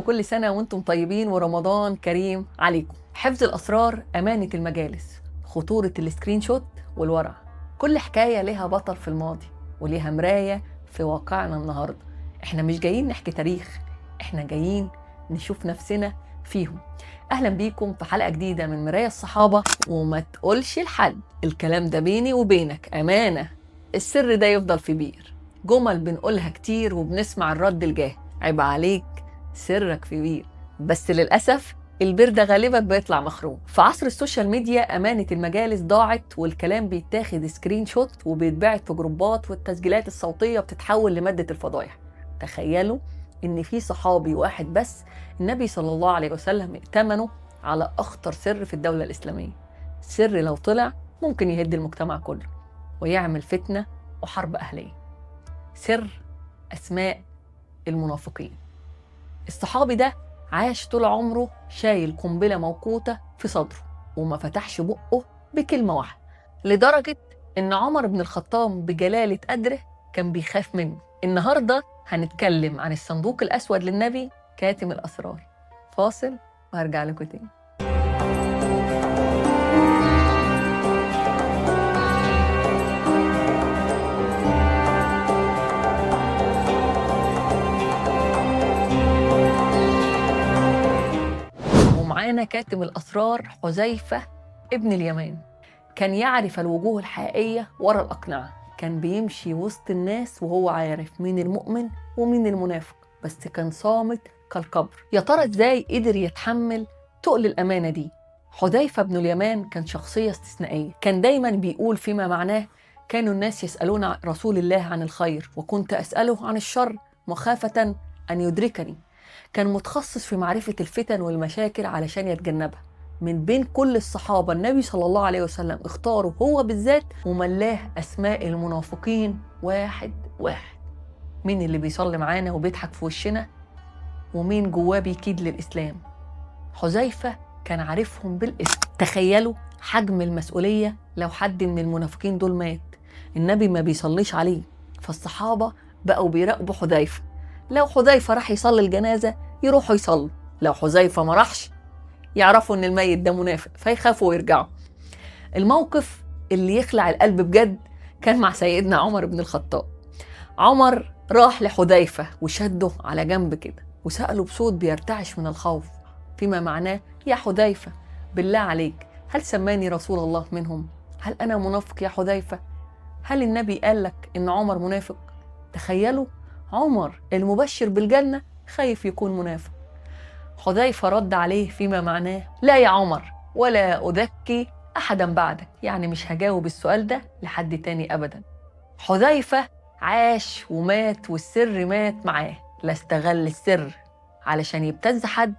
وكل سنة وانتم طيبين ورمضان كريم عليكم. حفظ الأسرار أمانة المجالس، خطورة السكرين شوت والورع. كل حكاية لها بطل في الماضي وليها مراية في واقعنا النهاردة. احنا مش جايين نحكي تاريخ، احنا جايين نشوف نفسنا فيهم. أهلا بيكم في حلقة جديدة من مراية الصحابة. وما تقولش لحد الكلام ده بيني وبينك أمانة، السر ده يفضل في بير. جمل بنقولها كتير وبنسمع الرد الجاهل، عيب عليك سرك في بير. بس للأسف البير ده غالبا بيطلع مخروم. في عصر السوشيال ميديا أمانة المجالس ضاعت، والكلام بيتاخد سكرين شوت وبيتباعت في جروبات، والتسجيلات الصوتية بتتحول لمادة الفضايح. تخيلوا إن في صحابي واحد بس النبي صلى الله عليه وسلم ائتمنه على أخطر سر في الدولة الإسلامية. سر لو طلع ممكن يهد المجتمع كله ويعمل فتنة وحرب أهلية. سر أسماء المنافقين. الصحابي ده عاش طول عمره شايل قنبلة موقوتة في صدره وما فتحش بقه بكلمة واحدة، لدرجة إن عمر بن الخطاب بجلالة قدره كان بيخاف منه. النهاردة هنتكلم عن الصندوق الأسود للنبي، كاتم الأسرار. فاصل وهرجع لكم تاني. ومعانا كاتم الأسرار حذيفة ابن اليمان. كان يعرف الوجوه الحقيقية ورا الأقنعة، كان بيمشي وسط الناس وهو عارف مين المؤمن ومين المنافق، بس كان صامت كالقبر. يا ترى ازاي قدر يتحمل تقل الأمانة دي؟ حذيفة بن اليمان كان شخصية استثنائية، كان دايما بيقول فيما معناه: كانوا الناس يسألون رسول الله عن الخير وكنت أسأله عن الشر مخافة أن يدركني. كان متخصص في معرفة الفتن والمشاكل علشان يتجنبها. من بين كل الصحابة النبي صلى الله عليه وسلم اختاره هو بالذات وملاه أسماء المنافقين واحد واحد. مين اللي بيصلي معانا وبيضحك في وشنا، ومين جواه بيكيد للإسلام. حذيفة كان عارفهم بالاسم. تخيلوا حجم المسؤولية لو حد من المنافقين دول مات، النبي ما بيصليش عليه، فالصحابة بقوا بيراقبوا حذيفة. لو حذيفة راح يصلي الجنازة يروحوا يصلوا، لو حذيفة ما راحش يعرفوا ان الميت ده منافق فيخافوا ويرجعوا. الموقف اللي يخلع القلب بجد كان مع سيدنا عمر بن الخطاب. عمر راح لحذيفة وشده على جنب كده وسأله بصوت بيرتعش من الخوف فيما معناه: يا حذيفة بالله عليك، هل سماني رسول الله منهم؟ هل أنا منافق يا حذيفة؟ هل النبي قال لك إن عمر منافق؟ تخيلوا عمر المبشر بالجنة خايف يكون منافق. حذيفة رد عليه فيما معناه: لا يا عمر، ولا أذكي أحدا بعدك، يعني مش هجاوب السؤال ده لحد تاني أبدا. حذيفة عاش ومات والسر مات معاه، لا استغل السر علشان يبتز حد،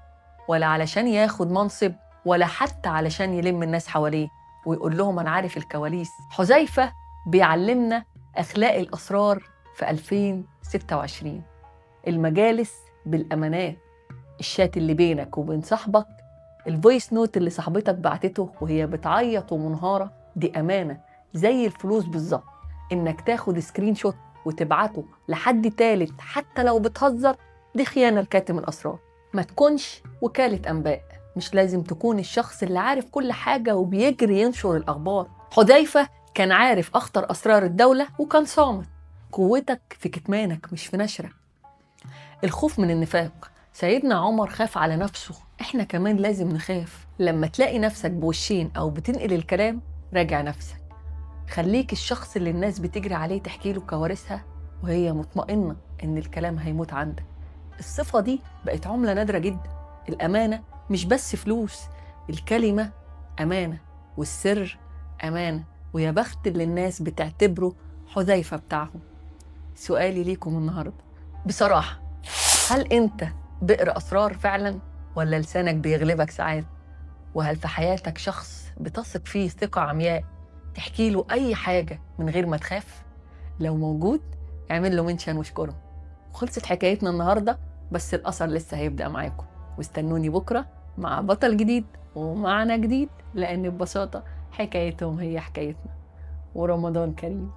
ولا علشان ياخد منصب، ولا حتى علشان يلم الناس حواليه ويقول لهم أنا عارف الكواليس. حذيفة بيعلمنا أخلاق الأسرار في 2026. المجالس بالأمانات، الشات اللي بينك وبين صاحبك، الفويس نوت اللي صاحبتك بعتته وهي بتعيط ومنهارة، دي أمانة زي الفلوس بالظبط. إنك تاخد سكرين شوت وتبعته لحد تالت حتى لو بتهزر، دي خيانة لكاتم الأسرار. ما تكونش وكالة أنباء، مش لازم تكون الشخص اللي عارف كل حاجة وبيجري ينشر الأخبار. حذيفة كان عارف أخطر أسرار الدولة وكان صامت. قوتك في كتمانك مش في نشرك. الخوف من النفاق، سيدنا عمر خاف على نفسه، احنا كمان لازم نخاف. لما تلاقي نفسك بوشين او بتنقل الكلام، راجع نفسك. خليك الشخص اللي الناس بتجري عليه تحكي له كوارثها وهي مطمئنة ان الكلام هيموت عندك. الصفة دي بقت عملة نادرة جدا. الأمانة مش بس فلوس، الكلمة أمانة والسر أمانة. ويا بخت اللي الناس بتعتبره حذيفة بتاعهم. سؤالي ليكم النهاردة بصراحة، هل أنت بئر أسرار فعلاً ولا لسانك بيغلبك ساعات؟ وهل في حياتك شخص بتثق فيه ثقة عمياء تحكي له أي حاجة من غير ما تخاف؟ لو موجود اعمل له منشن واشكره. وخلصت حكايتنا النهاردة، بس الأثر لسه هيبدأ معاكم. واستنوني بكرة مع بطل جديد ومعنى جديد، لأن ببساطة حكايتهم هي حكايتنا. ورمضان كريم.